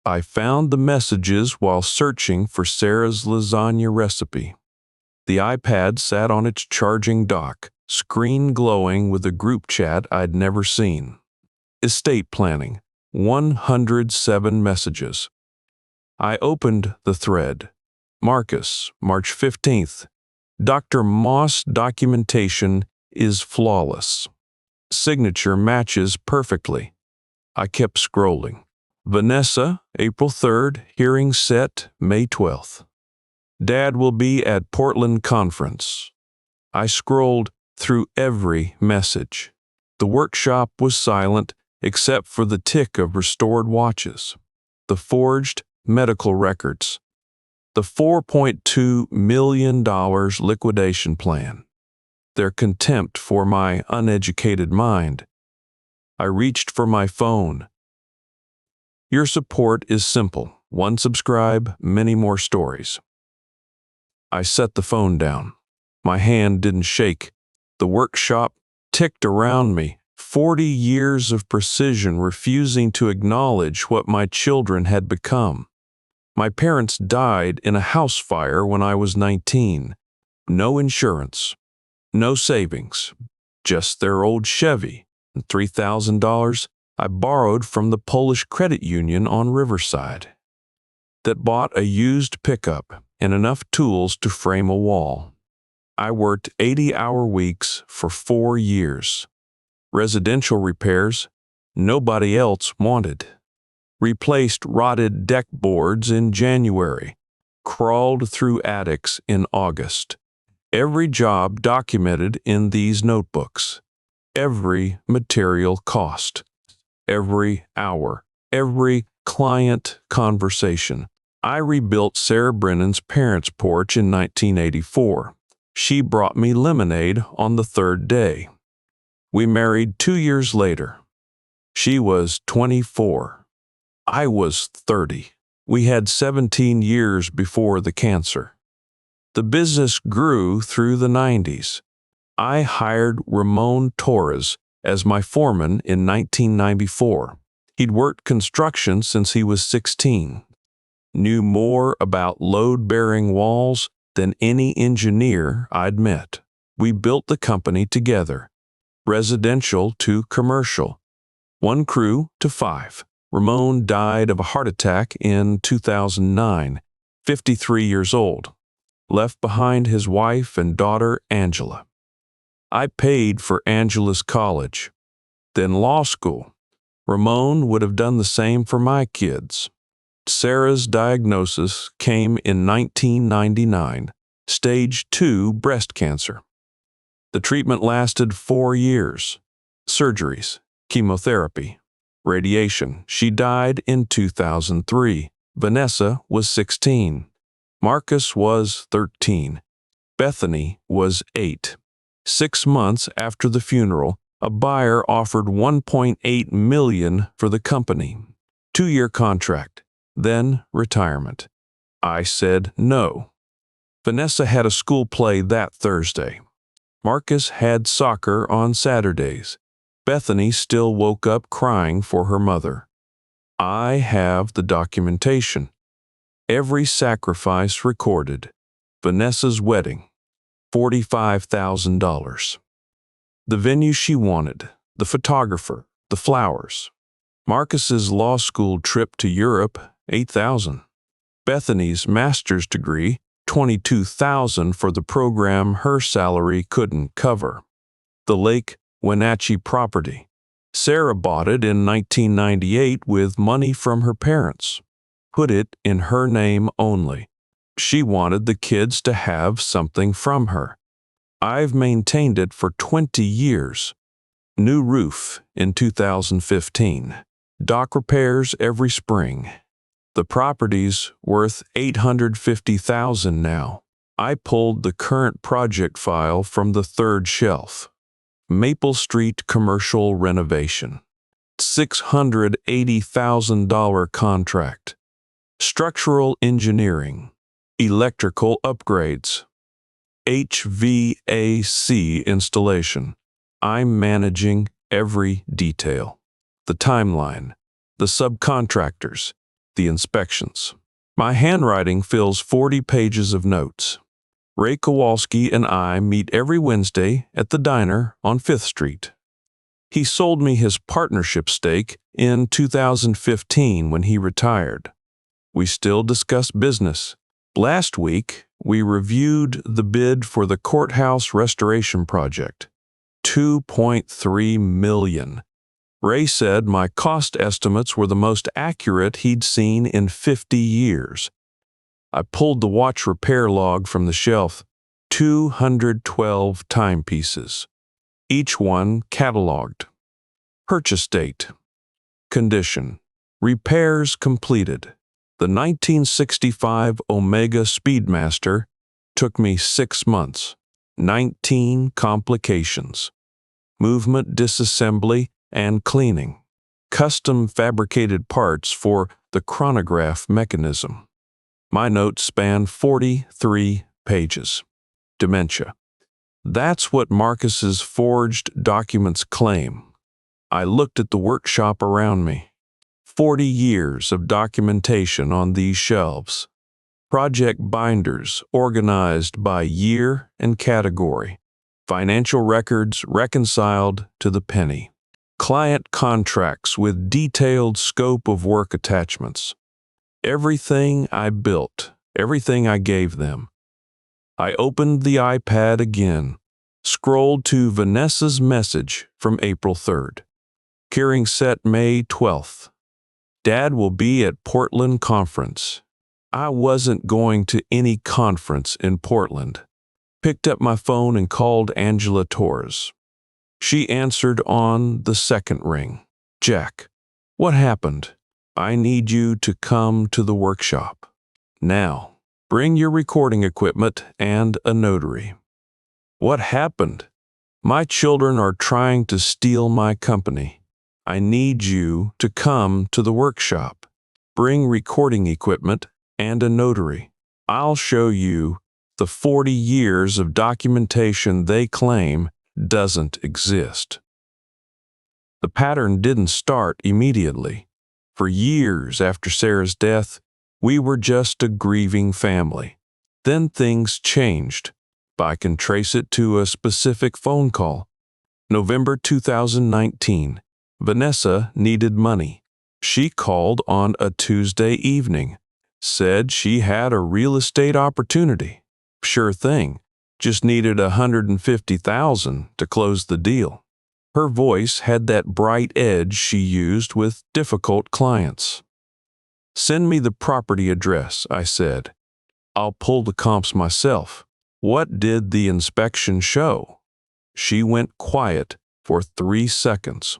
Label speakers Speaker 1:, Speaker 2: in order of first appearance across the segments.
Speaker 1: I found the messages while searching for Sarah's lasagna recipe. The iPad sat on its charging dock, screen glowing with a group chat I'd never seen. Estate planning, 107 messages. I opened the thread. Marcus, March 15th. Dr. Moss documentation is flawless. Signature matches perfectly. I kept scrolling. Vanessa, April 3rd, hearing set May 12th. Dad will be at Portland conference. I scrolled through every message. The workshop was silent except for the tick of restored watches, the forged medical records, the $4.2 million liquidation plan, their contempt for my uneducated mind. I reached for my phone. Your support is simple. One subscribe, many more stories. I set the phone down. My hand didn't shake. The workshop ticked around me, 40 years of precision refusing to acknowledge what my children had become. My parents died in a house fire when I was 19. No insurance, no savings, just their old Chevy and $3,000 I borrowed from the Polish credit union on Riverside that bought a used pickup and enough tools to frame a wall. I worked 80-hour weeks for 4 years. Residential repairs nobody else wanted. Replaced rotted deck boards in January. Crawled through attics in August. Every job documented in these notebooks. Every material cost. Every hour. Every client conversation. I rebuilt Sarah Brennan's parents' porch in 1984. She brought me lemonade on the 3rd day. We married 2 years later. She was 24. I was 30. We had 17 years before the cancer. The business grew through the 90s. I hired Angela Torres as my foreman in 1994. He'd worked construction since he was 16. Knew more about load-bearing walls than any engineer I'd met. We built the company together. Residential to commercial. 1 crew to 5. Ramon died of a heart attack in 2009, 53 years old. Left behind his wife and daughter, Angela. I paid for Angela's college, then law school. Ramon would have done the same for my kids. Sarah's diagnosis came in 1999, stage 2 breast cancer. The treatment lasted 4 years. Surgeries, chemotherapy, radiation. She died in 2003. Vanessa was 16. Marcus was 13. Bethany was 8. 6 months after the funeral, a buyer offered $1.8 million for the company. 2-year contract, then retirement. I said no. Vanessa had a school play that Thursday. Marcus had soccer on Saturdays. Bethany still woke up crying for her mother. I have the documentation. Every sacrifice recorded. Vanessa's wedding, $45,000. The venue she wanted, the photographer, the flowers. Marcus's law school trip to Europe, $8,000. Bethany's master's degree, $22,000 for the program her salary couldn't cover. The Lake Wenatchee property. Sarah bought it in 1998 with money from her parents. Put it in her name only. She wanted the kids to have something from her. I've maintained it for 20 years. New roof in 2015. Dock repairs every spring. The property's worth $850,000 now. I pulled the current project file from the 3rd shelf. Maple Street commercial renovation. $680,000 contract. Structural engineering. Electrical upgrades. HVAC installation. I'm managing every detail. The timeline. The subcontractors. The inspections. My handwriting fills 40 pages of notes. Ray Kowalski and I meet every Wednesday at the diner on 5th Street. He sold me his partnership stake in 2015 when he retired. We still discuss business. Last week, we reviewed the bid for the courthouse restoration project. $2.3 million. Ray said my cost estimates were the most accurate he'd seen in 50 years. I pulled the watch repair log from the shelf. 212 timepieces. Each one cataloged. Purchase date. Condition. Repairs completed. The 1965 Omega Speedmaster took me 6 months. 19 complications. Movement disassembly and cleaning. Custom fabricated parts for the chronograph mechanism. My notes span 43 pages. Dementia. That's what Marcus's forged documents claim. I looked at the workshop around me. 40 years of documentation on these shelves. Project binders organized by year and category. Financial records reconciled to the penny. Client contracts with detailed scope of work attachments. Everything I built, everything I gave them. I opened the iPad again, scrolled to Vanessa's message from April 3rd. Hearing set May 12th. Dad will be at Portland conference. I wasn't going to any conference in Portland. Picked up my phone and called Angela Torres. She answered on the second ring. Jack, what happened? I need you to come to the workshop. Now, bring your recording equipment and a notary. What happened? My children are trying to steal my company. I need you to come to the workshop. Bring recording equipment and a notary. I'll show you the 40 years of documentation they claim doesn't exist. The pattern didn't start immediately. For years after Sarah's death, we were just a grieving family. Then things changed. I can trace it to a specific phone call. November 2019. Vanessa needed money. She called on a Tuesday evening. Said she had a real estate opportunity. Sure thing. Just needed $150,000 to close the deal. Her voice had that bright edge she used with difficult clients. Send me the property address, I said. I'll pull the comps myself. What did the inspection show? She went quiet for 3 seconds.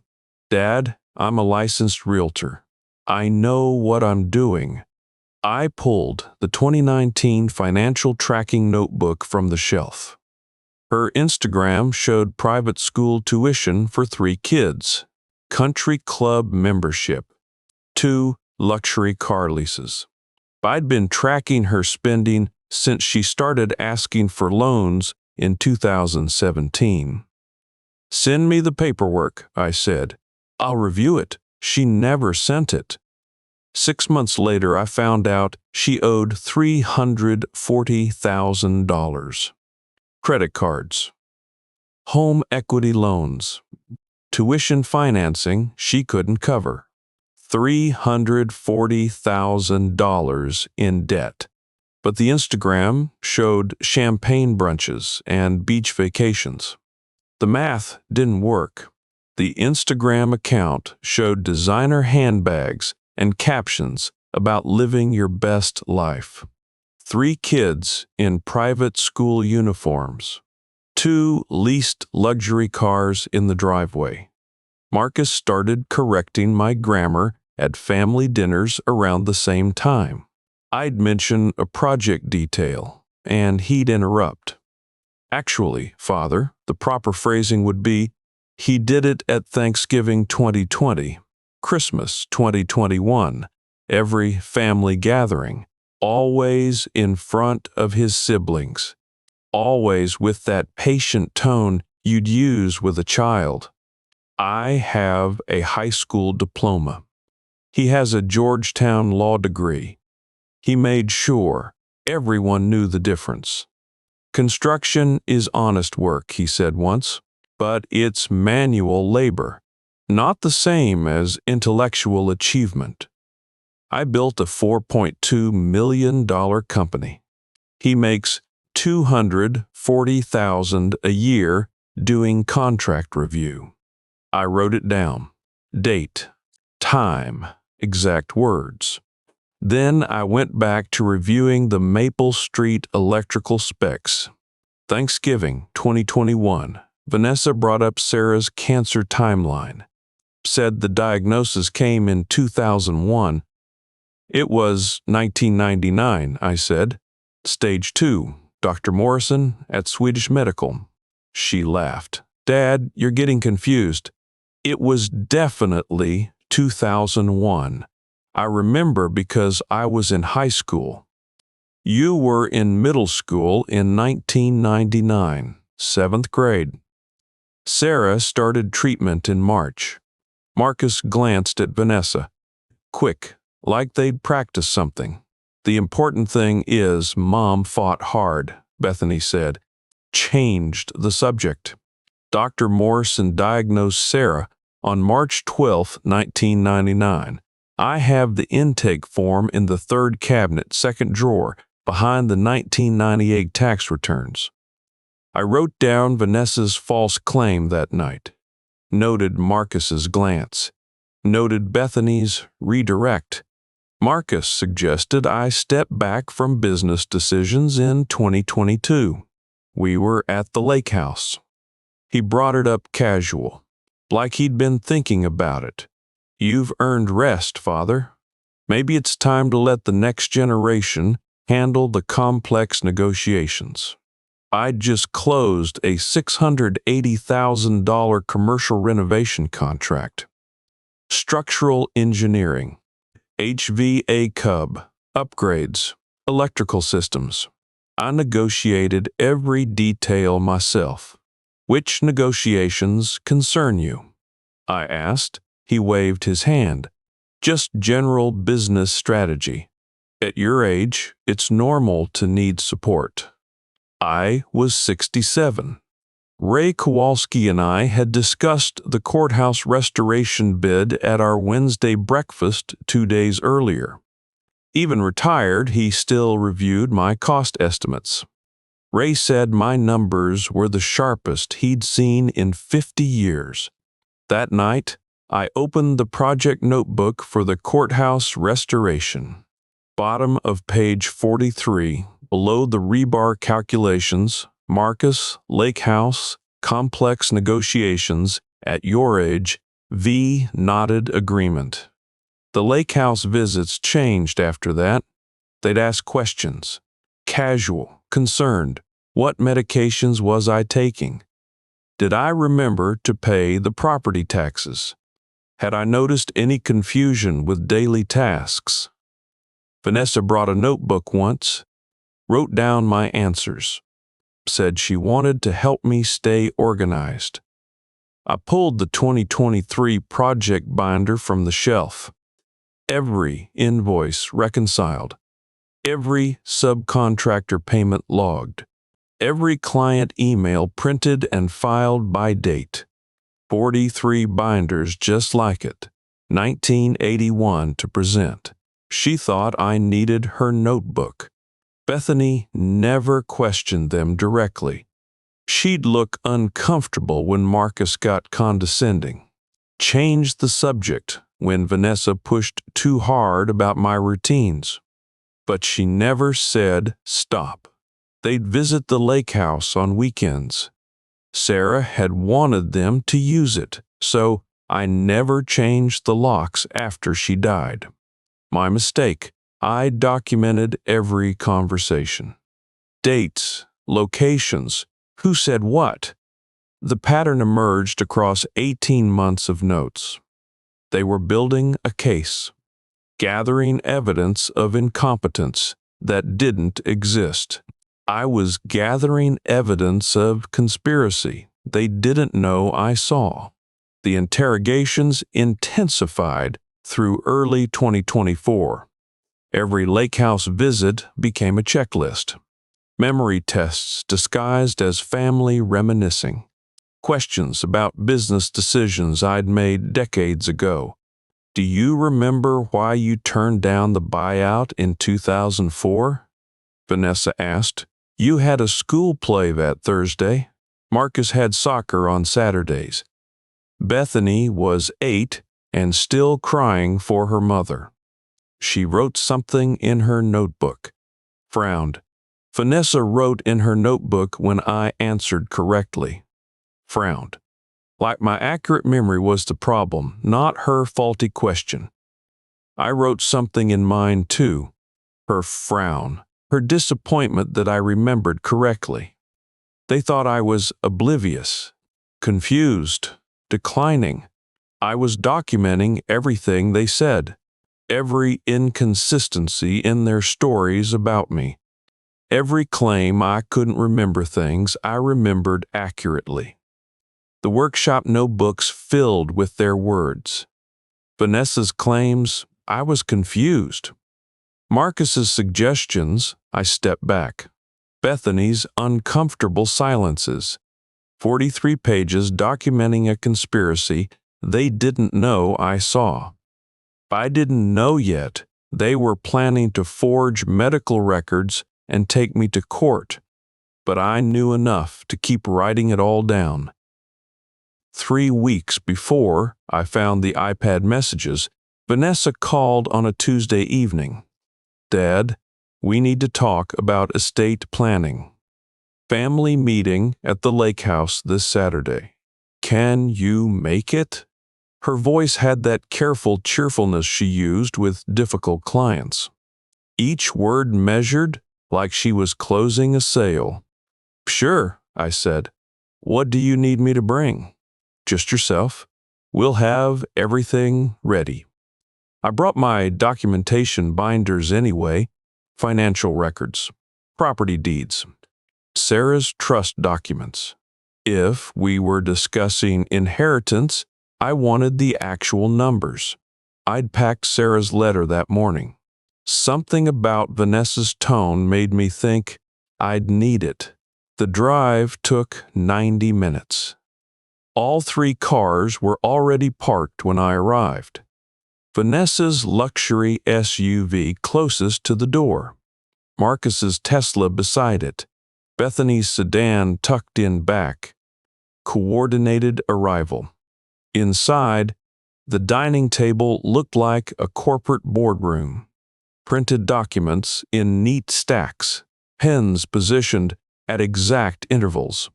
Speaker 1: Dad, I'm a licensed realtor. I know what I'm doing. I pulled the 2019 financial tracking notebook from the shelf. Her Instagram showed private school tuition for 3 kids, country club membership, 2 luxury car leases. I'd been tracking her spending since she started asking for loans in 2017. Send me the paperwork, I said. I'll review it. She never sent it. 6 months later, I found out she owed $340,000. Credit cards, home equity loans, tuition financing she couldn't cover, $340,000 in debt. But the Instagram showed champagne brunches and beach vacations. The math didn't work. The Instagram account showed designer handbags and captions about living your best life. 3 kids in private school uniforms. 2 leased luxury cars in the driveway. Marcus started correcting my grammar at family dinners around the same time. I'd mention a project detail, and he'd interrupt. Actually, Father, the proper phrasing would be, he did it at Thanksgiving 2020, Christmas 2021, every family gathering, always in front of his siblings, always with that patient tone you'd use with a child. I have a high school diploma. He has a Georgetown law degree. He made sure everyone knew the difference. Construction is honest work, he said once, but it's manual labor, not the same as intellectual achievement. I built a $4.2 million company. He makes $240,000 a year doing contract review. I wrote it down. Date, time, exact words. Then I went back to reviewing the Maple Street electrical specs. Thanksgiving 2021, Vanessa brought up Sarah's cancer timeline. Said the diagnosis came in 2001. It was 1999, I said. Stage 2, Dr. Morrison at Swedish Medical. She laughed. Dad, you're getting confused. It was definitely 2001. I remember because I was in high school. You were in middle school in 1999, 7th grade. Sarah started treatment in March. Marcus glanced at Vanessa. Quick, like they'd practiced something. The important thing is Mom fought hard, Bethany said. Changed the subject. Dr. Morrison diagnosed Sarah on March 12, 1999. I have the intake form in the third cabinet, second drawer, behind the 1998 tax returns. I wrote down Vanessa's false claim that night, noted Marcus's glance, noted Bethany's redirect. Marcus suggested I step back from business decisions in 2022. We were at the lake house. He brought it up casual, like he'd been thinking about it. You've earned rest, Father. Maybe it's time to let the next generation handle the complex negotiations. I'd just closed a $680,000 commercial renovation contract. Structural engineering, HVA cub, upgrades, electrical systems. I negotiated every detail myself. Which negotiations concern you? I asked. He waved his hand. Just general business strategy. At your age, it's normal to need support. I was 67. Ray Kowalski and I had discussed the courthouse restoration bid at our Wednesday breakfast 2 days earlier. Even retired, he still reviewed my cost estimates. Ray said my numbers were the sharpest he'd seen in 50 years. That night, I opened the project notebook for the courthouse restoration. Bottom of page 43, below the rebar calculations, Marcus, Lake House, complex negotiations, at your age, V nodded agreement. The Lake House visits changed after that. They'd ask questions. Casual, concerned. What medications was I taking? Did I remember to pay the property taxes? Had I noticed any confusion with daily tasks? Vanessa brought a notebook once, wrote down my answers, said she wanted to help me stay organized. I pulled the 2023 project binder from the shelf. Every invoice reconciled, every subcontractor payment logged, every client email printed and filed by date. 43 binders just like it, 1981 to present. She thought I needed her notebook. Bethany never questioned them directly. She'd look uncomfortable when Marcus got condescending. Changed the subject when Vanessa pushed too hard about my routines. But she never said stop. They'd visit the lake house on weekends. Sarah had wanted them to use it, so I never changed the locks after she died. My mistake. I documented every conversation. Dates, locations, who said what. The pattern emerged across 18 months of notes. They were building a case, gathering evidence of incompetence that didn't exist. I was gathering evidence of conspiracy they didn't know I saw. The interrogations intensified through early 2024. Every lake house visit became a checklist. Memory tests disguised as family reminiscing. Questions about business decisions I'd made decades ago. Do you remember why you turned down the buyout in 2004? Vanessa asked. You had a school play that Thursday. Marcus had soccer on Saturdays. Bethany was 8 and still crying for her mother. She wrote something in her notebook. Frowned. Vanessa wrote in her notebook when I answered correctly. Frowned. Like my accurate memory was the problem, not her faulty question. I wrote something in mine too. Her frown. Her disappointment that I remembered correctly. They thought I was oblivious, confused, declining. I was documenting everything they said, every inconsistency in their stories about me. Every claim I couldn't remember things I remembered accurately. The workshop notebooks filled with their words. Vanessa's claims, I was confused. Marcus's suggestions, I stepped back. Bethany's uncomfortable silences. 43 pages documenting a conspiracy they didn't know I saw. I didn't know yet they were planning to forge medical records and take me to court, but I knew enough to keep writing it all down. 3 weeks before I found the iPad messages, Vanessa called on a Tuesday evening. Dad, we need to talk about estate planning. Family meeting at the lake house this Saturday. Can you make it? Her voice had that careful cheerfulness she used with difficult clients. Each word measured like she was closing a sale. Sure, I said. What do you need me to bring? Just yourself. We'll have everything ready. I brought my documentation binders anyway, financial records, property deeds, Sarah's trust documents. If we were discussing inheritance, I wanted the actual numbers. I'd packed Sarah's letter that morning. Something about Vanessa's tone made me think I'd need it. The drive took 90 minutes. All 3 cars were already parked when I arrived. Vanessa's luxury SUV closest to the door. Marcus's Tesla beside it. Bethany's sedan tucked in back. Coordinated arrival. Inside, the dining table looked like a corporate boardroom. Printed documents in neat stacks, pens positioned at exact intervals.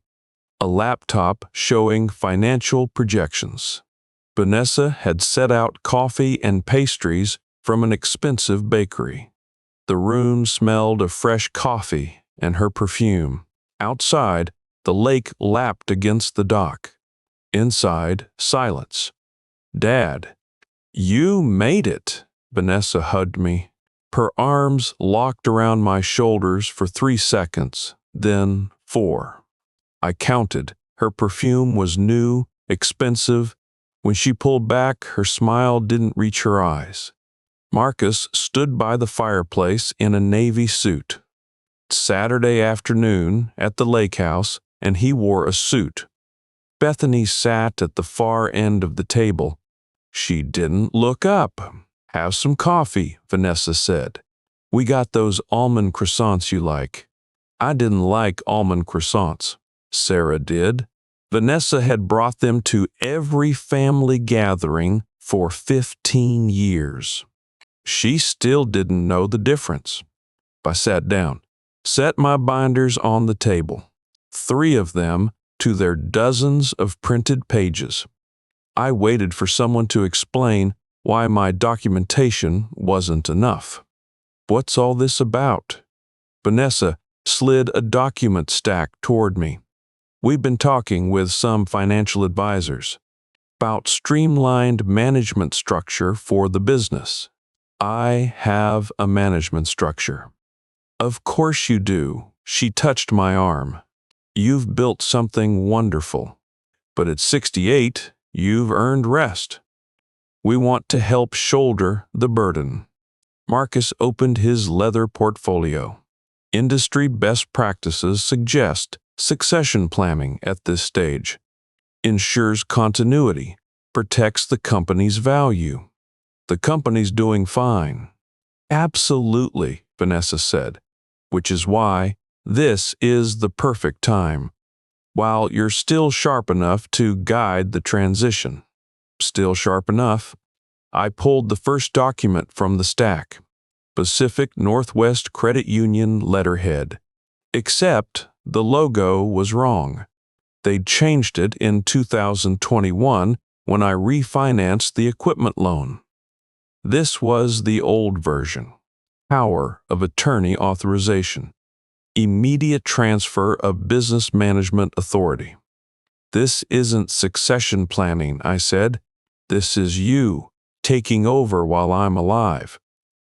Speaker 1: A laptop showing financial projections. Vanessa had set out coffee and pastries from an expensive bakery. The room smelled of fresh coffee and her perfume. Outside, the lake lapped against the dock. Inside, silence. Dad, you made it. Vanessa hugged me. Her arms locked around my shoulders for 3 seconds, then 4. I counted. Her perfume was new, expensive. When she pulled back, her smile didn't reach her eyes. Marcus stood by the fireplace in a navy suit. Saturday afternoon at the lake house, and he wore a suit. Bethany sat at the far end of the table. She didn't look up. Have some coffee, Vanessa said. We got those almond croissants you like. I didn't like almond croissants. Sarah did. Vanessa had brought them to every family gathering for 15 years. She still didn't know the difference. I sat down, set my binders on the table, 3 of them to their dozens of printed pages. I waited for someone to explain why my documentation wasn't enough. What's all this about? Vanessa slid a document stack toward me. We've been talking with some financial advisors about streamlined management structure for the business. I have a management structure. Of course you do. She touched my arm. You've built something wonderful. But at 68, you've earned rest. We want to help shoulder the burden. Marcus opened his leather portfolio. Industry best practices suggest succession planning at this stage. Ensures continuity, protects the company's value. The company's doing fine. Absolutely, Vanessa said, which is why this is the perfect time, while you're still sharp enough to guide the transition. Still sharp enough. I pulled the first document from the stack. Pacific Northwest Credit Union letterhead. Except the logo was wrong. They'd changed it in 2021 when I refinanced the equipment loan. This was the old version. Power of attorney authorization. Immediate transfer of business management authority. This isn't succession planning, I said. This is you taking over while I'm alive.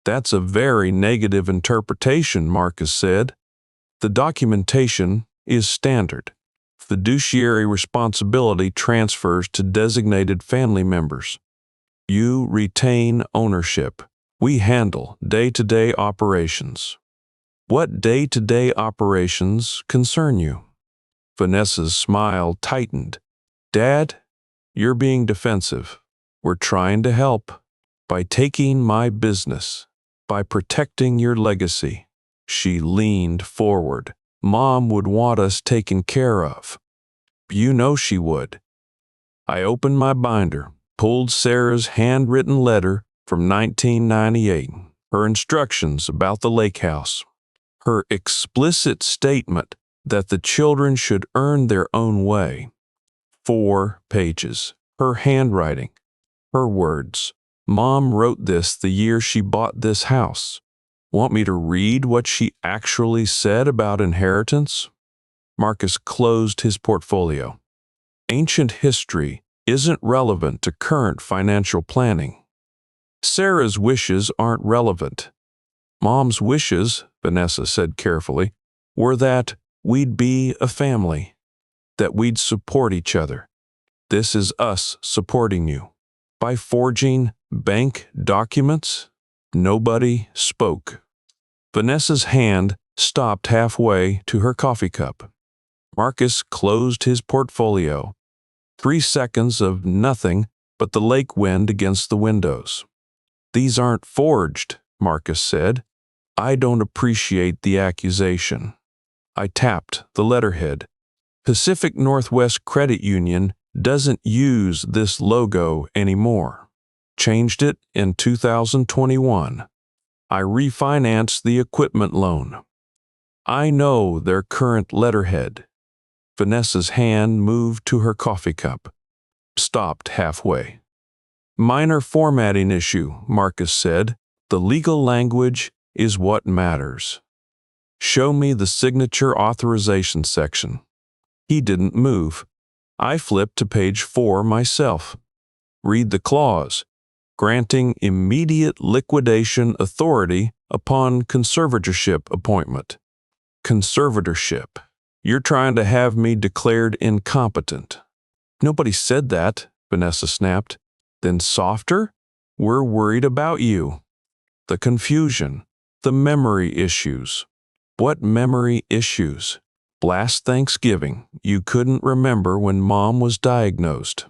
Speaker 1: That's a very negative interpretation, Marcus said. The documentation is standard. Fiduciary responsibility transfers to designated family members. You retain ownership. We handle day-to-day operations. What day-to-day operations concern you? Vanessa's smile tightened. Dad, you're being defensive. We're trying to help. By taking my business. By protecting your legacy. She leaned forward. Mom would want us taken care of. You know she would. I opened my binder, pulled Sarah's handwritten letter from 1998, her instructions about the lake house, her explicit statement that the children should earn their own way. 4 pages, her handwriting, her words. Mom wrote this the year she bought this house. Want me to read what she actually said about inheritance? Marcus closed his portfolio. Ancient history isn't relevant to current financial planning. Sarah's wishes aren't relevant. Mom's wishes, Vanessa said carefully, were that we'd be a family, that we'd support each other. This is us supporting you. By forging bank documents, nobody spoke. Vanessa's hand stopped halfway to her coffee cup. Marcus closed his portfolio. 3 seconds of nothing but the lake wind against the windows. These aren't forged, Marcus said. I don't appreciate the accusation. I tapped the letterhead. Pacific Northwest Credit Union doesn't use this logo anymore. Changed it in 2021. I refinanced the equipment loan. I know their current letterhead. Vanessa's hand moved to her coffee cup. Stopped halfway. Minor formatting issue, Marcus said. The legal language is what matters. Show me the signature authorization section. He didn't move. I flipped to page 4 myself. Read the clause. Granting immediate liquidation authority upon conservatorship appointment. Conservatorship. You're trying to have me declared incompetent. Nobody said that, Vanessa snapped. Then softer? We're worried about you. The confusion. The memory issues. What memory issues? Last Thanksgiving, you couldn't remember when Mom was diagnosed.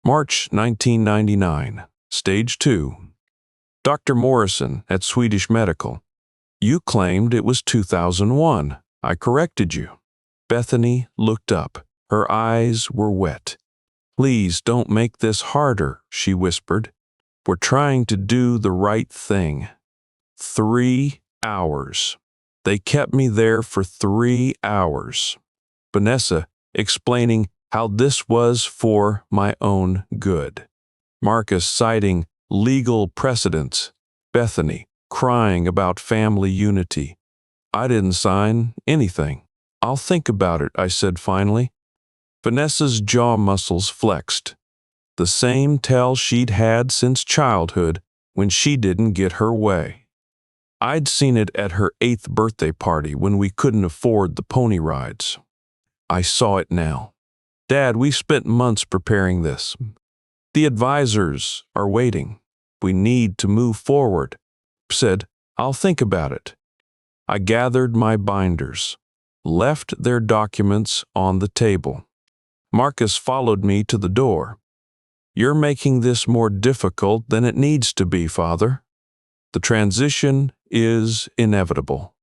Speaker 1: March 1999, Stage 2. Dr. Morrison at Swedish Medical. You claimed it was 2001. I corrected you. Bethany looked up. Her eyes were wet. Please don't make this harder, she whispered. We're trying to do the right thing. 3 hours. They kept me there for 3 hours. Vanessa explaining how this was for my own good. Marcus citing legal precedents. Bethany crying about family unity. I didn't sign anything. I'll think about it, I said finally. Vanessa's jaw muscles flexed. The same tell she'd had since childhood when she didn't get her way. I'd seen it at her 8th birthday party when we couldn't afford the pony rides. I saw it now. Dad, we spent months preparing this. The advisors are waiting. We need to move forward. Said, I'll think about it. I gathered my binders, left their documents on the table. Marcus followed me to the door. You're making this more difficult than it needs to be, Father. The transition is inevitable.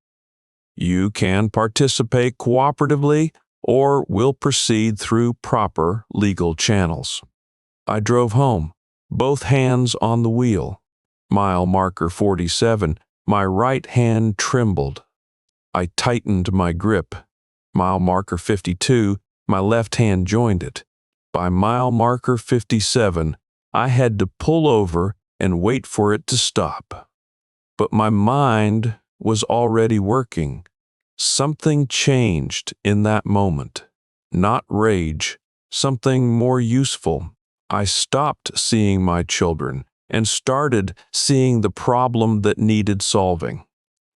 Speaker 1: You can participate cooperatively or will proceed through proper legal channels. I drove home, both hands on the wheel. Mile marker 47, my right hand trembled. I tightened my grip. Mile marker 52, my left hand joined it. By mile marker 57, I had to pull over and wait for it to stop. But my mind was already working. Something changed in that moment. Not rage, something more useful. I stopped seeing my children and started seeing the problem that needed solving.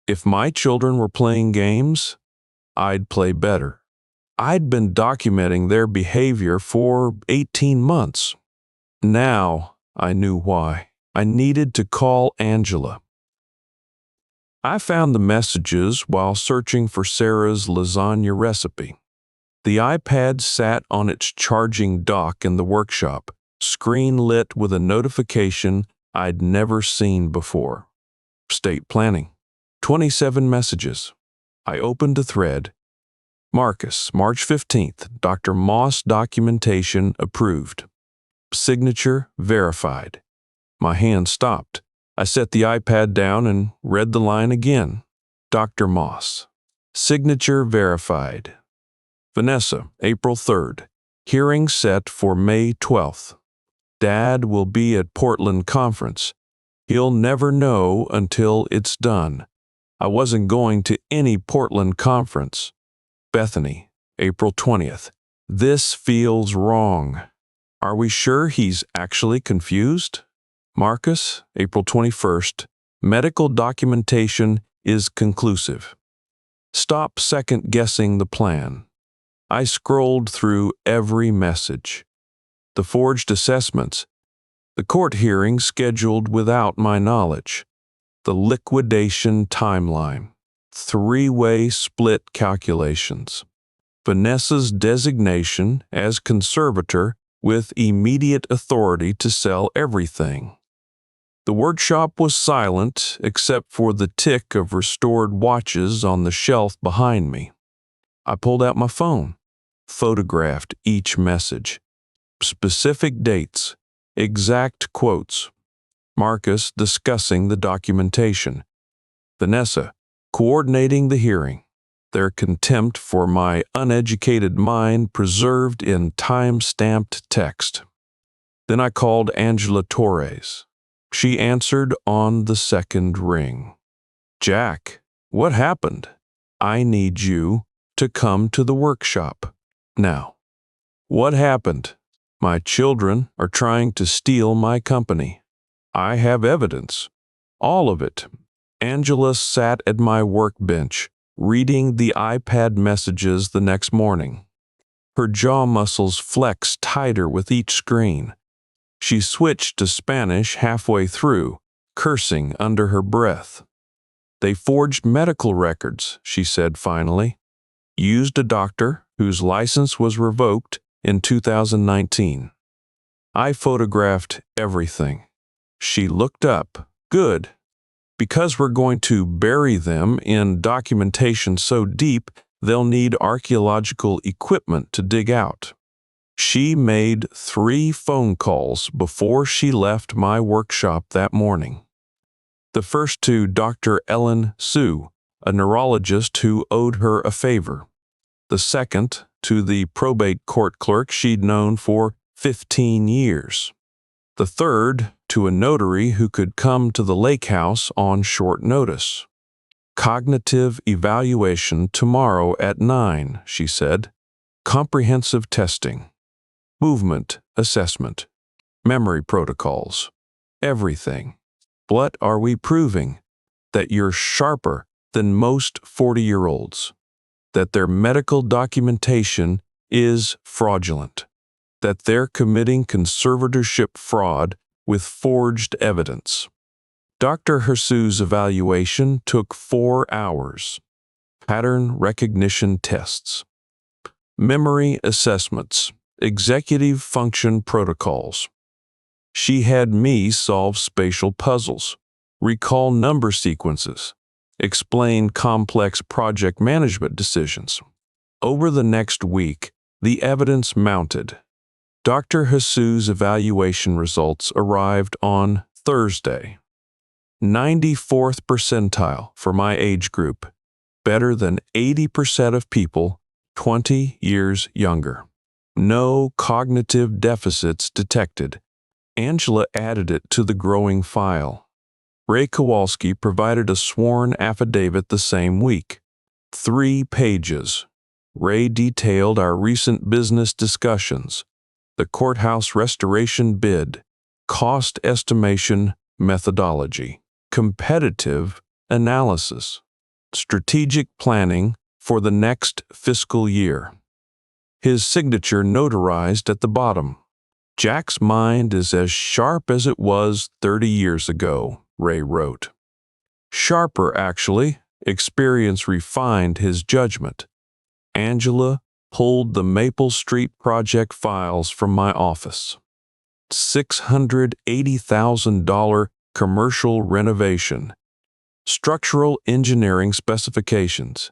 Speaker 1: If my children were playing games, I'd play better. I'd been documenting their behavior for 18 months. Now I knew why. I needed to call Angela. I found the messages while searching for Sarah's lasagna recipe. The iPad sat on its charging dock in the workshop, screen lit with a notification I'd never seen before. State planning. 27 messages. I opened a thread. Marcus, March 15th, Dr. Moss documentation approved. Signature verified. My hand stopped. I set the iPad down and read the line again. Dr. Moss. Signature verified. Vanessa, April 3rd. Hearing set for May 12th. Dad will be at Portland conference. He'll never know until it's done. I wasn't going to any Portland conference. Bethany, April 20th. This feels wrong. Are we sure he's actually confused? Marcus, April 21st. Medical documentation is conclusive. Stop second-guessing the plan. I scrolled through every message. The forged assessments. The court hearing scheduled without my knowledge. The liquidation timeline. Three-way split calculations. Vanessa's designation as conservator with immediate authority to sell everything. The workshop was silent except for the tick of restored watches on the shelf behind me. I pulled out my phone, photographed each message. Specific dates, exact quotes. Marcus discussing the documentation. Vanessa coordinating the hearing. Their contempt for my uneducated mind preserved in time-stamped text. Then I called Angela Torres. She answered on the second ring. Jack, what happened? I need you to come to the workshop. Now. What happened? My children are trying to steal my company. I have evidence. All of it. Angela sat at my workbench, reading the iPad messages the next morning. Her jaw muscles flexed tighter with each screen. She switched to Spanish halfway through, cursing under her breath. They forged medical records, she said finally. Used a doctor whose license was revoked in 2019. I photographed everything. She looked up. Good. Because we're going to bury them in documentation so deep, they'll need archaeological equipment to dig out. She made 3 phone calls before she left my workshop that morning. The first to Dr. Ellen Sue, a neurologist who owed her a favor. The second to the probate court clerk she'd known for 15 years. The third to a notary who could come to the lake house on short notice. Cognitive evaluation tomorrow at 9, she said. Comprehensive testing. Movement assessment. Memory protocols. Everything. What are we proving? That you're sharper than most 40-year-olds. That their medical documentation is fraudulent. that they're committing conservatorship fraud with forged evidence. Dr. Hirsu's evaluation took 4 hours. Pattern recognition tests, memory assessments, executive function protocols. She had me solve spatial puzzles, recall number sequences, explain complex project management decisions. Over the next week, the evidence mounted. Dr. Hirsu's evaluation results arrived on Thursday. 94th percentile for my age group, better than 80% of people 20 years younger. No cognitive deficits detected. Angela added it to the growing file. Ray Kowalski provided a sworn affidavit the same week. 3 pages. Ray detailed our recent business discussions, the courthouse restoration bid, cost estimation methodology, competitive analysis, strategic planning for the next fiscal year. His signature notarized at the bottom. Jack's mind is as sharp as it was 30 years ago, Ray wrote. Sharper, actually. Experience refined his judgment. Angela pulled the Maple Street project files from my office. $680,000 commercial renovation. Structural engineering specifications.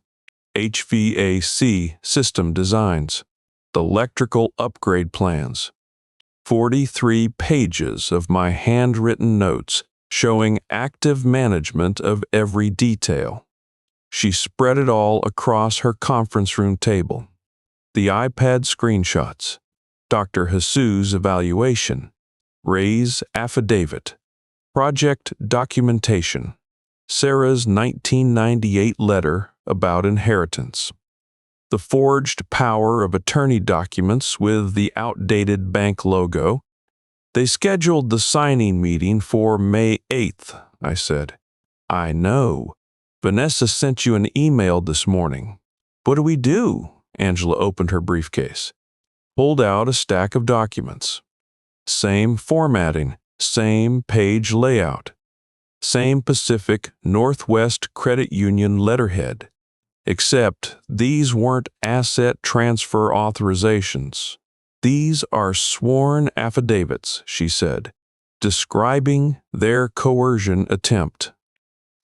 Speaker 1: HVAC system designs. Electrical upgrade plans. 43 pages of my handwritten notes showing active management of every detail. She spread it all across her conference room table. The iPad screenshots, Dr. Hirsu's evaluation, Ray's affidavit, project documentation, Sarah's 1998 letter about inheritance, the forged power of attorney documents with the outdated bank logo. They scheduled the signing meeting for May 8th, I said. I know. Vanessa sent you an email this morning. What do we do? Angela opened her briefcase, pulled out a stack of documents. Same formatting, same page layout, same Pacific Northwest Credit Union letterhead, except these weren't asset transfer authorizations. These are sworn affidavits, she said, describing their coercion attempt.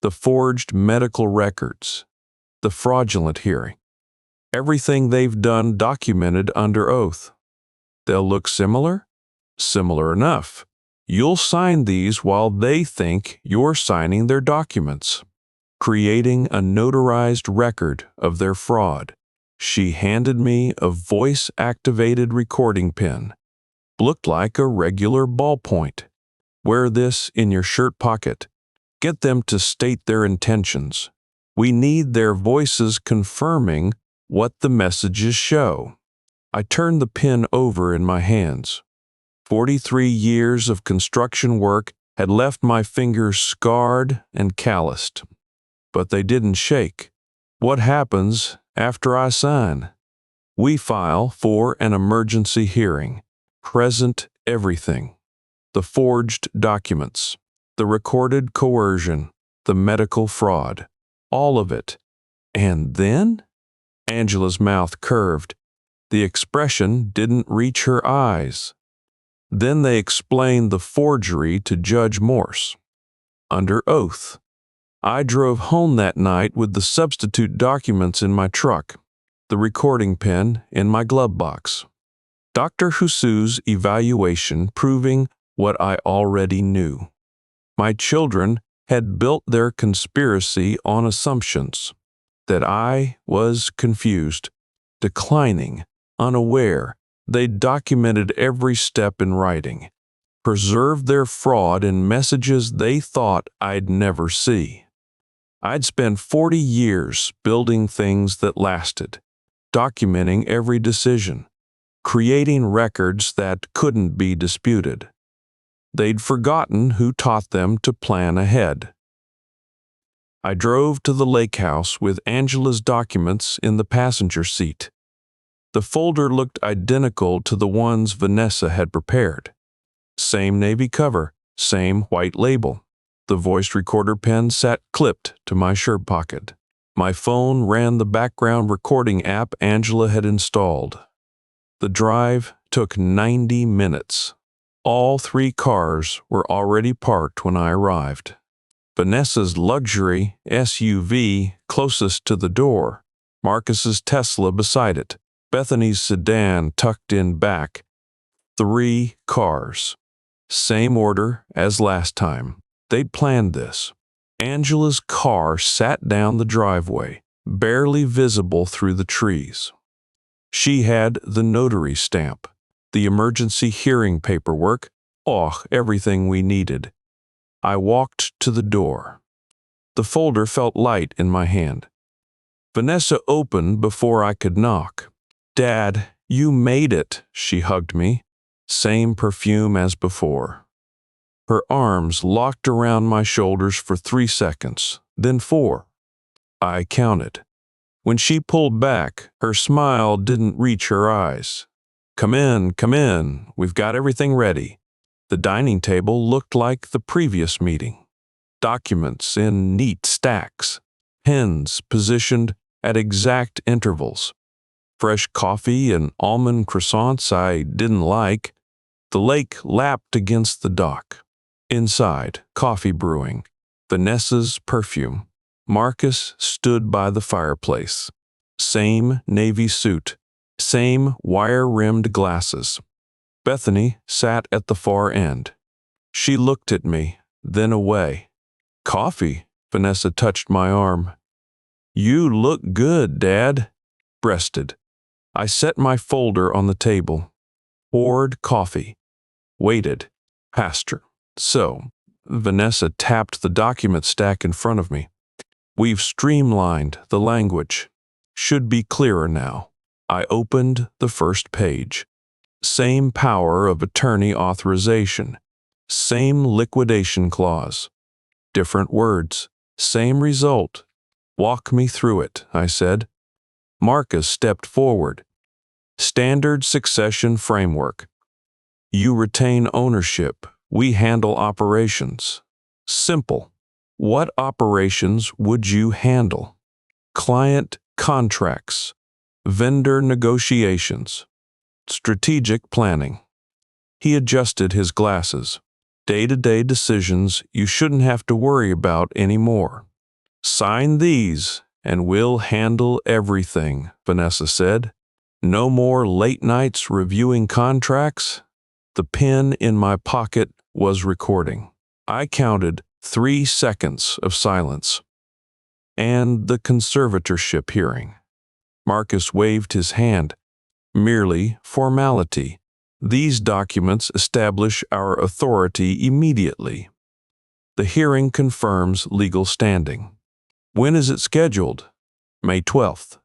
Speaker 1: The forged medical records, the fraudulent hearing, everything they've done documented under oath. They'll look similar? Similar enough. You'll sign these while they think you're signing their documents, creating a notarized record of their fraud. She handed me a voice-activated recording pen. Looked like a regular ballpoint. Wear this in your shirt pocket. Get them to state their intentions. We need their voices confirming what the messages show. I turned the pen over in my hands. 43 years of construction work had left my fingers scarred and calloused. But they didn't shake. What happens after I sign? We file for an emergency hearing. Present everything. The forged documents, the recorded coercion, the medical fraud, all of it. And then? Angela's mouth curved. The expression didn't reach her eyes. Then they explained the forgery to Judge Morse. Under oath. I drove home that night with the substitute documents in my truck, the recording pen in my glove box. Dr. Hirsu's evaluation proving what I already knew. My children had built their conspiracy on assumptions, that I was confused, declining, unaware. They documented every step in writing, preserved their fraud in messages they thought I'd never see. I'd spent 40 years building things that lasted, documenting every decision, creating records that couldn't be disputed. They'd forgotten who taught them to plan ahead. I drove to the lake house with Angela's documents in the passenger seat. The folder looked identical to the ones Vanessa had prepared. Same navy cover, same white label. The voice recorder pen sat clipped to my shirt pocket. My phone ran the background recording app Angela had installed. The drive took 90 minutes. All 3 cars were already parked when I arrived. Vanessa's luxury SUV closest to the door, Marcus's Tesla beside it, Bethany's sedan tucked in back. 3 cars. Same order as last time. They'd planned this. Angela's car sat down the driveway, barely visible through the trees. She had the notary stamp, the emergency hearing paperwork, everything we needed. I walked to the door. The folder felt light in my hand. Vanessa opened before I could knock. "Dad, you made it," she hugged me. Same perfume as before. Her arms locked around my shoulders for 3 seconds, then 4. I counted. When she pulled back, her smile didn't reach her eyes. Come in, we've got everything ready." The dining table looked like the previous meeting. Documents in neat stacks, pens positioned at exact intervals. Fresh coffee and almond croissants I didn't like. The lake lapped against the dock. Inside, coffee brewing, Vanessa's perfume. Marcus stood by the fireplace. Same navy suit, same wire-rimmed glasses. Bethany sat at the far end. She looked at me, then away. "Coffee?" Vanessa touched my arm. "You look good, Dad," breasted. I set my folder on the table, poured coffee, waited, passed her. "So," Vanessa tapped the document stack in front of me. "We've streamlined the language. Should be clearer now." I opened the first page. Same power of attorney authorization. Same liquidation clause. Different words. Same result. "Walk me through it," I said. Marcus stepped forward. "Standard succession framework. You retain ownership. We handle operations. Simple. What operations would you handle? Client contracts, vendor negotiations, strategic planning." He adjusted his glasses. "Day-to-day decisions you shouldn't have to worry about anymore. Sign these and we'll handle everything," Vanessa said. "No more late nights reviewing contracts." The pen in my pocket was recording. I counted 3 seconds of silence. "And the conservatorship hearing." Marcus waved his hand. "Merely formality. These documents establish our authority immediately. The hearing confirms legal standing." "When is it scheduled?" "May 12th.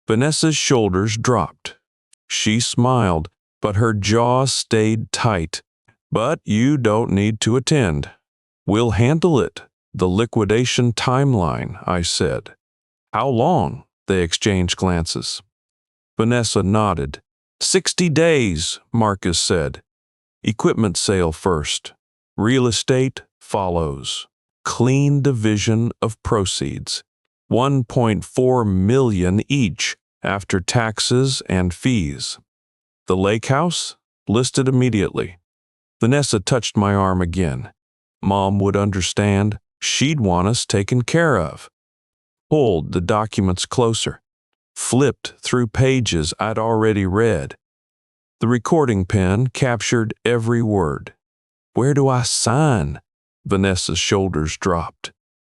Speaker 1: Vanessa's shoulders dropped. She smiled, but her jaw stayed tight. "But you don't need to attend. We'll handle it. The liquidation timeline," I said. "How long?" They exchanged glances. Vanessa nodded. 60 days, Marcus said. "Equipment sale first. Real estate follows. Clean division of proceeds. 1.4 million each after taxes and fees. The lake house? Listed immediately." Vanessa touched my arm again. Mom would understand. She'd want us taken care of. Pulled the documents closer. Flipped through pages I'd already read. The recording pen captured every word. "Where do I sign?" Vanessa's shoulders dropped.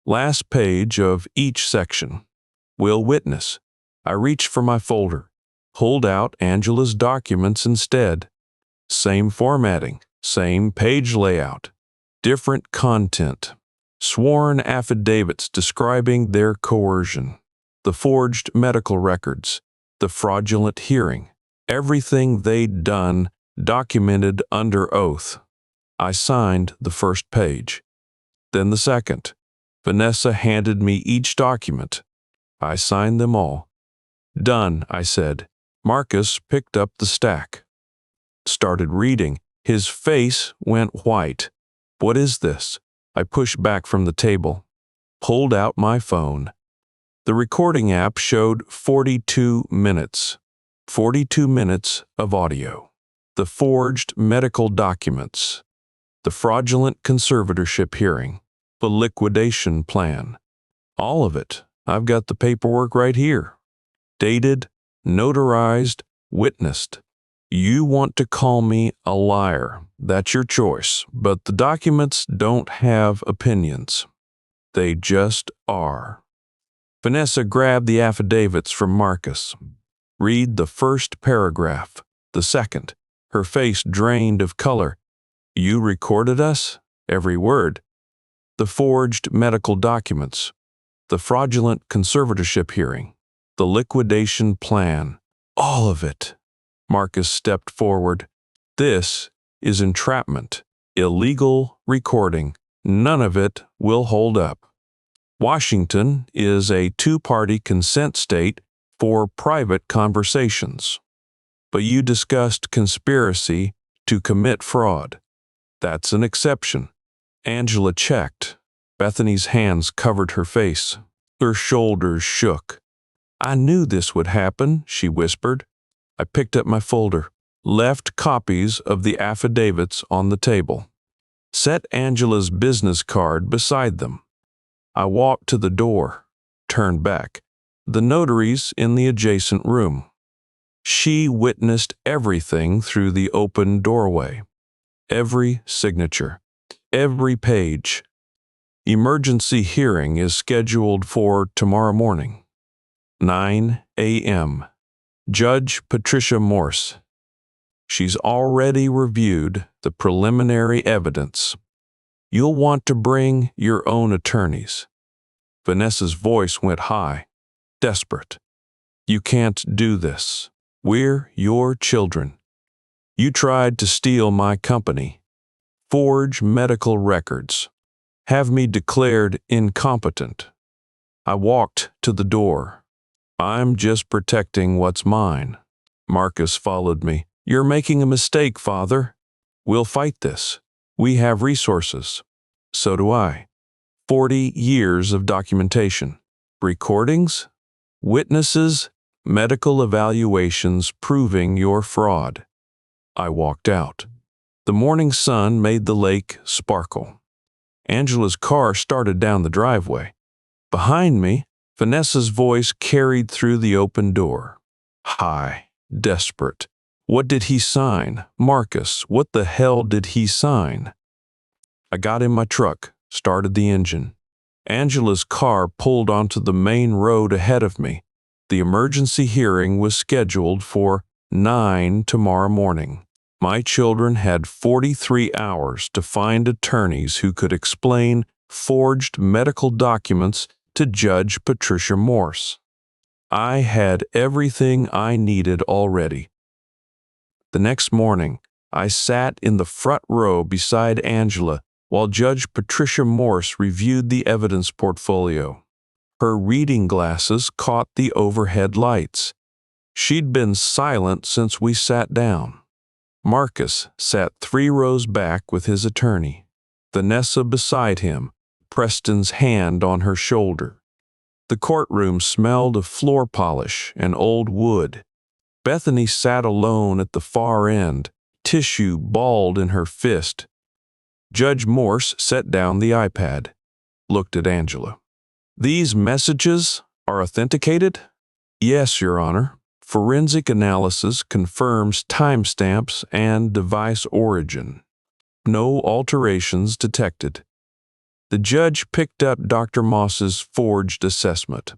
Speaker 1: Last page of each section. "Will witness." I reached for my folder. Pulled out Angela's documents instead. Same formatting, same page layout. Different content. Sworn affidavits describing their coercion. The forged medical records. The fraudulent hearing. Everything they'd done documented under oath. I signed the first page. Then the second. Vanessa handed me each document. I signed them all. "Done," I said. Marcus picked up the stack, started reading. His face went white. What is this? I pushed back from the table, pulled out my phone. The recording app showed 42 minutes. 42 minutes of audio. The forged medical documents. The fraudulent conservatorship hearing. The liquidation plan. All of it. I've got the paperwork right here. Dated, notarized, witnessed. You want to call me a liar. That's your choice. But the documents don't have opinions. They just are. Vanessa grabbed the affidavits from Marcus. Read the first paragraph, the second. Her face drained of color. You recorded us? Every word. The forged medical documents. The fraudulent conservatorship hearing. The liquidation plan. All of it. Marcus stepped forward. This is entrapment. Illegal recording. None of it will hold up. Washington is a two-party consent state for private conversations. But you discussed conspiracy to commit fraud. That's an exception. Angela checked. Bethany's hands covered her face. Her shoulders shook. I knew this would happen, she whispered. I picked up my folder, left copies of the affidavits on the table, set Angela's business card beside them. I walked to the door, turned back. The notary's in the adjacent room. She witnessed everything through the open doorway. Every signature, every page. Emergency hearing is scheduled for tomorrow morning, 9 a.m. Judge Patricia Morse. She's already reviewed the preliminary evidence. You'll want to bring your own attorneys. Vanessa's voice went high, desperate. You can't do this. We're your children. You tried to steal my company, forge medical records, have me declared incompetent. I walked to the door. I'm just protecting what's mine. Marcus followed me. You're making a mistake, Father. We'll fight this. We have resources. So do I. 40 years of documentation. Recordings, witnesses, medical evaluations proving your fraud. I walked out. The morning sun made the lake sparkle. Angela's car started down the driveway. Behind me, Vanessa's voice carried through the open door. High, desperate. What did he sign? Marcus, what the hell did he sign? I got in my truck, started the engine. Angela's car pulled onto the main road ahead of me. The emergency hearing was scheduled for 9 tomorrow morning. My children had 43 hours to find attorneys who could explain forged medical documents to Judge Patricia Morse. I had everything I needed already. The next morning, I sat in the front row beside Angela while Judge Patricia Morse reviewed the evidence portfolio. Her reading glasses caught the overhead lights. She'd been silent since we sat down. Marcus sat 3 rows back with his attorney. Vanessa beside him, Preston's hand on her shoulder. The courtroom smelled of floor polish and old wood. Bethany sat alone at the far end, tissue balled in her fist. Judge Morse set down the iPad, looked at Angela. These messages are authenticated? Yes, Your Honor. Forensic analysis confirms timestamps and device origin. No alterations detected. The judge picked up Dr. Moss's forged assessment.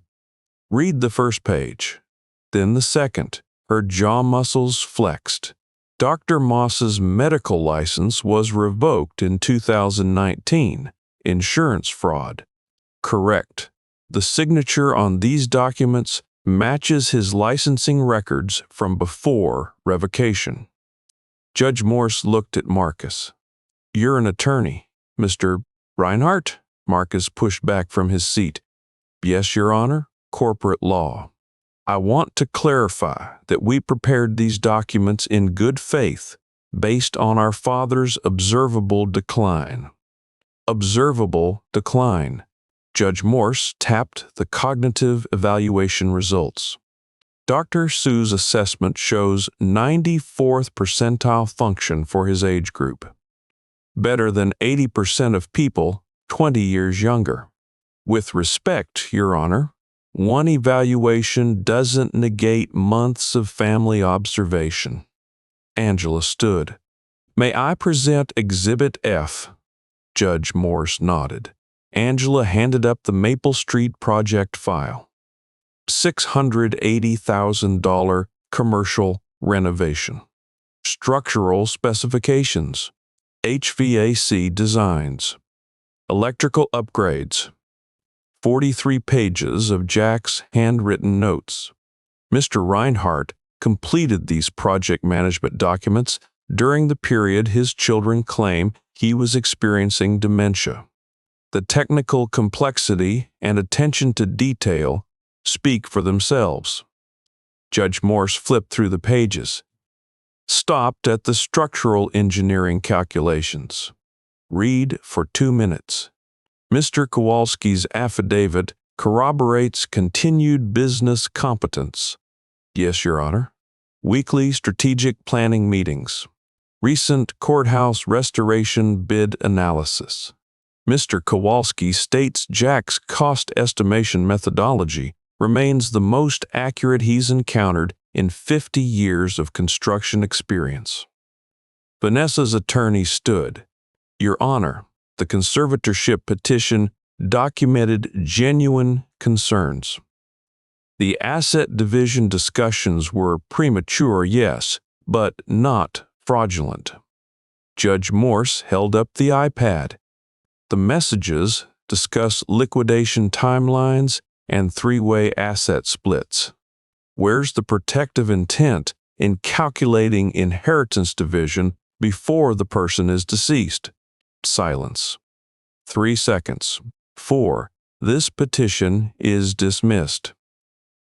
Speaker 1: Read the first page, then the second. Her jaw muscles flexed. Dr. Moss's medical license was revoked in 2019. Insurance fraud. Correct. The signature on these documents matches his licensing records from before revocation. Judge Morse looked at Marcus. You're an attorney, Mr. Reinhardt? Marcus pushed back from his seat. Yes, Your Honor. Corporate law. I want to clarify that we prepared these documents in good faith based on our father's observable decline. Observable decline. Judge Morse tapped the cognitive evaluation results. Dr. Su's assessment shows 94th percentile function for his age group, better than 80% of people 20 years younger. With respect, Your Honor, one evaluation doesn't negate months of family observation. Angela stood. May I present Exhibit F? Judge Morse nodded. Angela handed up the Maple Street project file. $680,000 commercial renovation. Structural specifications. HVAC designs. Electrical upgrades. 43 pages of Jack's handwritten notes. Mr. Reinhardt completed these project management documents during the period his children claim he was experiencing dementia. The technical complexity and attention to detail speak for themselves. Judge Morse flipped through the pages, stopped at the structural engineering calculations. Read for 2 minutes. Mr. Kowalski's affidavit corroborates continued business competence. Yes, Your Honor. Weekly strategic planning meetings. Recent courthouse restoration bid analysis. Mr. Kowalski states Jack's cost estimation methodology remains the most accurate he's encountered in 50 years of construction experience. Vanessa's attorney stood. Your Honor, the conservatorship petition documented genuine concerns. The asset division discussions were premature, yes, but not fraudulent. Judge Morse held up the iPad. The messages discuss liquidation timelines and three-way asset splits. Where's the protective intent in calculating inheritance division before the person is deceased? Silence. 3 seconds. 4. This petition is dismissed.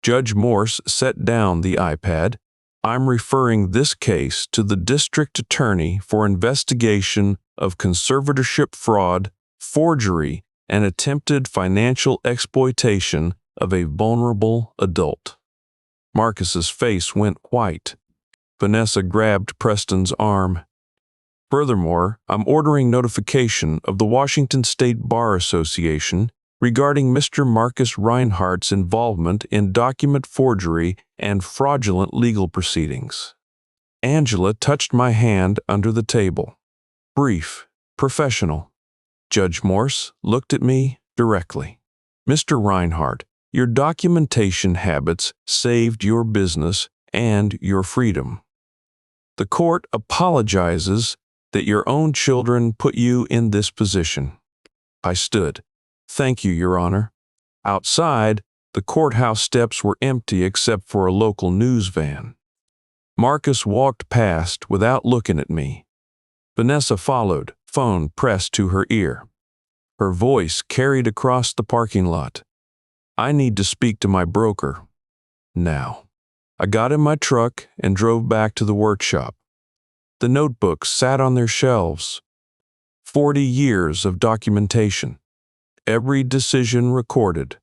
Speaker 1: Judge Morse set down the iPad. I'm referring this case to the district attorney for investigation of conservatorship fraud, forgery, and attempted financial exploitation of a vulnerable adult. Marcus's face went white. Vanessa grabbed Preston's arm. Furthermore, I'm ordering notification of the Washington State Bar Association regarding Mr. Marcus Reinhardt's involvement in document forgery and fraudulent legal proceedings. Angela touched my hand under the table. Brief, professional. Judge Morse looked at me directly. Mr. Reinhardt, your documentation habits saved your business and your freedom. The court apologizes that your own children put you in this position. I stood. Thank you, Your Honor. Outside, the courthouse steps were empty except for a local news van. Marcus walked past without looking at me. Vanessa followed, phone pressed to her ear. Her voice carried across the parking lot. I need to speak to my broker. Now. I got in my truck and drove back to the workshop. The notebooks sat on their shelves. 40 years of documentation. Every decision recorded.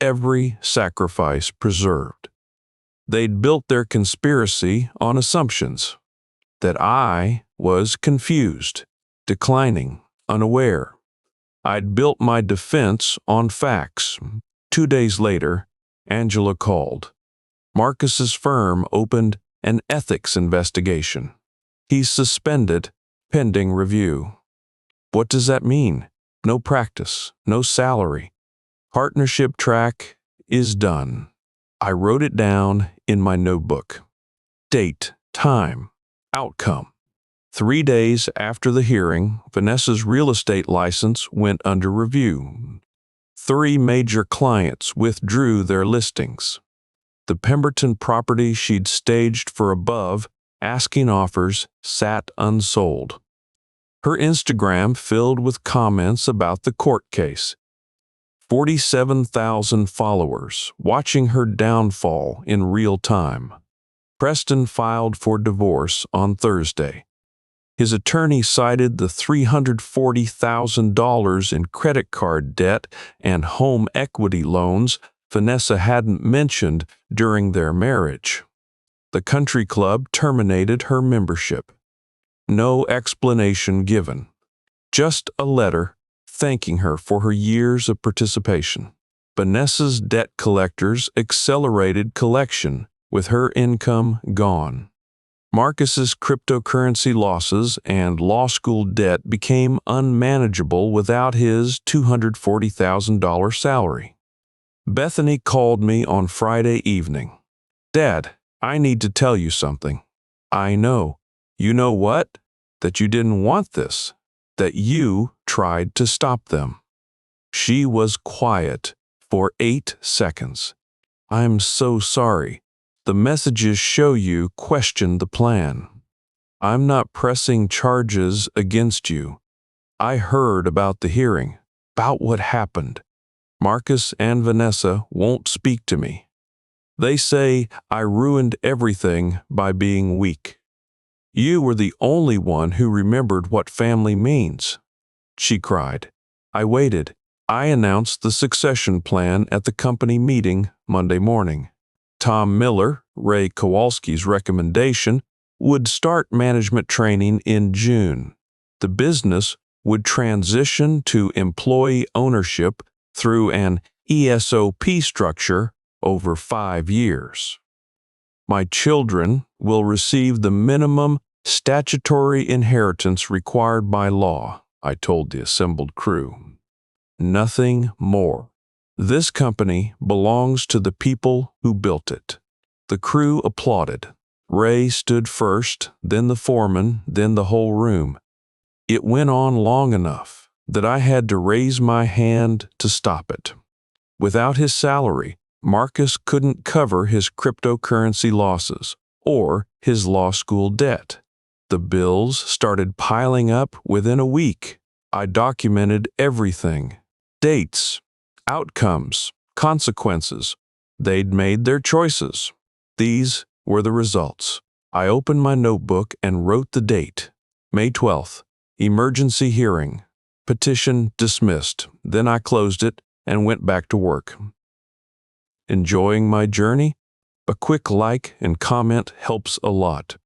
Speaker 1: Every sacrifice preserved. They'd built their conspiracy on assumptions. That I was confused, declining, unaware. I'd built my defense on facts. 2 days later, Angela called. Marcus's firm opened an ethics investigation. He's suspended, pending review. What does that mean? No practice, no salary. Partnership track is done. I wrote it down in my notebook. Date, time, outcome. 3 days after the hearing, Vanessa's real estate license went under review. 3 major clients withdrew their listings. The Pemberton property she'd staged for above asking offers sat unsold. Her Instagram filled with comments about the court case. 47,000 followers watching her downfall in real time. Preston filed for divorce on Thursday. His attorney cited the $340,000 in credit card debt and home equity loans Vanessa hadn't mentioned during their marriage. The country club terminated her membership. No explanation given. Just a letter thanking her for her years of participation. Vanessa's debt collectors accelerated collection with her income gone. Marcus's cryptocurrency losses and law school debt became unmanageable without his $240,000 salary. Bethany called me on Friday evening. "Dad, I need to tell you something." "I know." "You know what? That you didn't want this. That you tried to stop them." She was quiet for 8 seconds. "I'm so sorry. The messages show you questioned the plan. I'm not pressing charges against you. I heard about the hearing, about what happened. Marcus and Vanessa won't speak to me. They say I ruined everything by being weak. You were the only one who remembered what family means." She cried. I waited. I announced the succession plan at the company meeting Monday morning. Tom Miller, Ray Kowalski's recommendation, would start management training in June. The business would transition to employee ownership through an ESOP structure over 5 years. My children will receive the minimum statutory inheritance required by law, I told the assembled crew. Nothing more. This company belongs to the people who built it. The crew applauded. Ray stood first, then the foreman, then the whole room. It went on long enough that I had to raise my hand to stop it. Without his salary, Marcus couldn't cover his cryptocurrency losses or his law school debt. The bills started piling up within a week. I documented everything. Dates, outcomes, consequences. They'd made their choices. These were the results. I opened my notebook and wrote the date. May 12th, emergency hearing. Petition dismissed. Then I closed it and went back to work. Enjoying my journey? A quick like and comment helps a lot.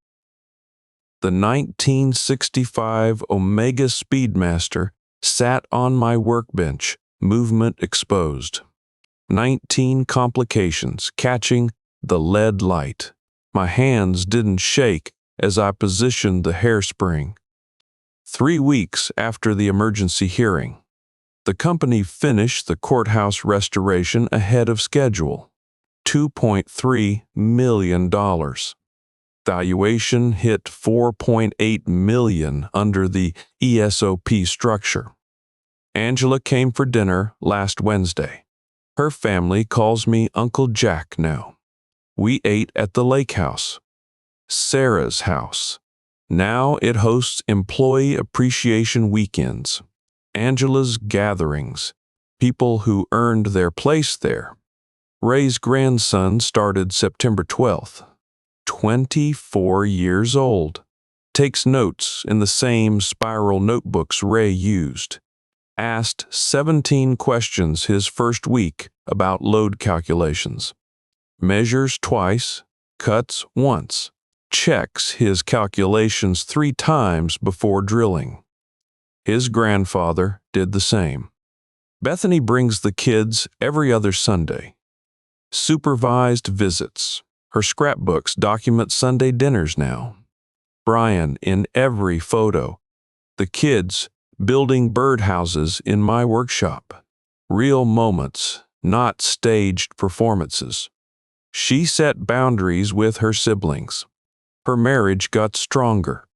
Speaker 1: The 1965 Omega Speedmaster sat on my workbench, movement exposed. 19 complications catching the lead light. My hands didn't shake as I positioned the hairspring. 3 weeks after the emergency hearing, the company finished the courthouse restoration ahead of schedule. $2.3 million. Valuation hit $4.8 million under the ESOP structure. Angela came for dinner last Wednesday. Her family calls me Uncle Jack now. We ate at the lake house, Sarah's house. Now it hosts employee appreciation weekends, Angela's gatherings, people who earned their place there. Ray's grandson started September 12th. 24 years old. Takes notes in the same spiral notebooks Ray used. Asked 17 questions his first week about load calculations. Measures twice, cuts once. Checks his calculations 3 times before drilling. His grandfather did the same. Bethany brings the kids every other Sunday. Supervised visits. Her scrapbooks document Sunday dinners now. Brian in every photo. The kids building birdhouses in my workshop. Real moments, not staged performances. She set boundaries with her siblings. Her marriage got stronger.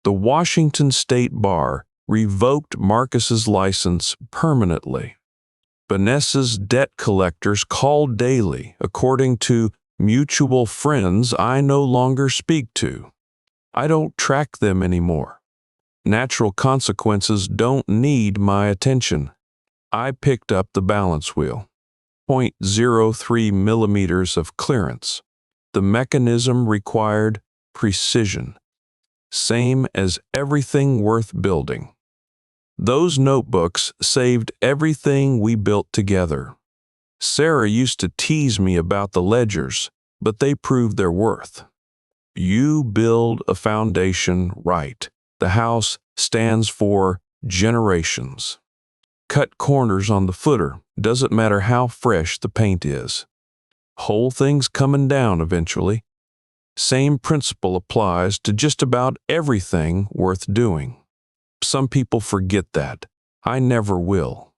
Speaker 1: The Washington State Bar revoked Marcus's license permanently. Vanessa's debt collectors call daily, according to mutual friends I no longer speak to. I don't track them anymore. Natural consequences don't need my attention. I picked up the balance wheel. 0.03 millimeters of clearance. The mechanism required precision, same as everything worth building. Those notebooks saved everything we built together. Sarah used to tease me about the ledgers, but they proved their worth. You build a foundation right. The house stands for generations. Cut corners on the footer, doesn't matter how fresh the paint is. Whole thing's coming down eventually. Same principle applies to just about everything worth doing. Some people forget that. I never will.